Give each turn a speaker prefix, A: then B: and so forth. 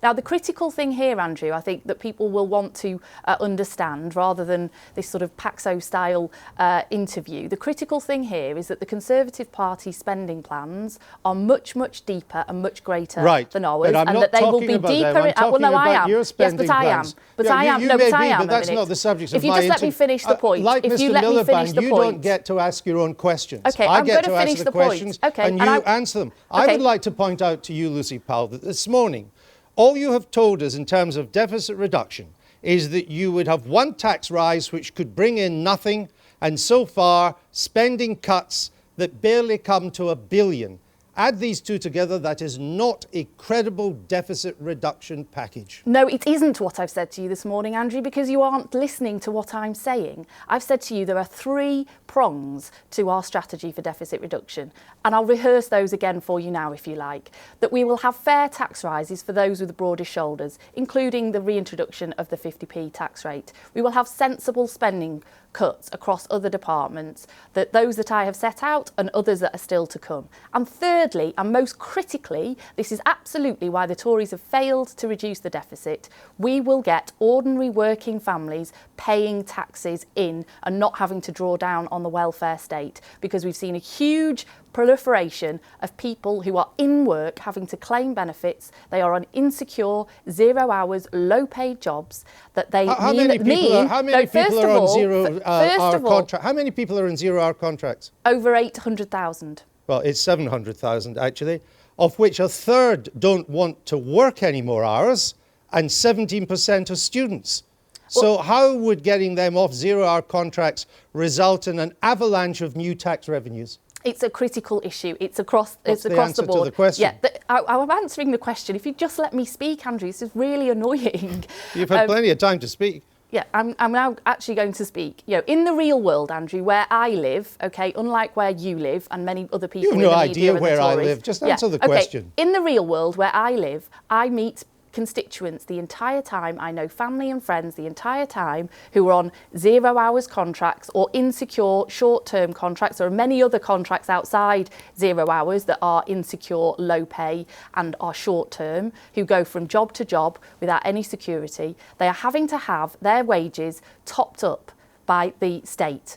A: Now, the critical thing here, Andrew, I think that people will want to understand, rather than this sort of Paxo-style interview, the critical thing here is that the Conservative Party spending plans are much, much deeper and much greater than ours,
B: and
A: that they will be
B: about
A: deeper.
B: Them. I'm talking
A: well, no,
B: about
A: I am.
B: Your spending
A: yes, but
B: plans.
A: I am.
B: You
A: no,
B: may
A: but I am.
B: but that's not the subject of my
A: If you just let me finish the point.
B: Like
A: if
B: Mr.
A: you let me finish the
B: you
A: point.
B: don't get to ask your own questions.
A: Okay,
B: I
A: I'm
B: get
A: going
B: to
A: finish
B: ask
A: the
B: questions,
A: point. Okay,
B: and you answer them. I would like to point out to you, Lucy Powell, that this morning, all you have told us in terms of deficit reduction is that you would have one tax rise which could bring in nothing, and so far spending cuts that barely come to $1 billion. Add these two together, that is not a credible deficit reduction package.
A: No, it isn't what I've said to you this morning, Andrew, because you aren't listening to what I'm saying. I've said to you there are 3 prongs to our strategy for deficit reduction, and I'll rehearse those again for you now if you like. That we will have fair tax rises for those with the broadest shoulders, including the reintroduction of the 50p tax rate. We will have sensible spending cuts across other departments, that those that I have set out and others that are still to come. And thirdly, and most critically, this is absolutely why the Tories have failed to reduce the deficit, we will get ordinary working families paying taxes in and not having to draw down on the welfare state, because we've seen a huge proliferation of people who are in work having to claim benefits. They are on insecure, 0 hours, low paid jobs that they
B: How many people are on 0 hour contracts? How many people are in 0 hour contracts?
A: Over 800,000.
B: Well, it's 700,000 actually, of which a third don't want to work any more hours, and 17% are students. So how would getting them off 0 hour contracts result in an avalanche of new tax revenues?
A: It's a critical issue. It's across the board.
B: To the question?
A: Yeah, I'm answering the question. If you just let me speak, Andrew, this is really annoying.
B: You've had plenty of time to speak.
A: Yeah, I'm now actually going to speak. You know, in the real world, Andrew, where I live, okay, unlike where you live and many other people in the media and the Tories.
B: You have no idea where I live. Just answer the question.
A: In the real world where I live, I meet constituents the entire time. I know family and friends the entire time who are on 0 hours contracts or insecure short-term contracts. There are many other contracts outside 0 hours that are insecure, low pay and are short-term, who go from job to job without any security. They are having to have their wages topped up by the state.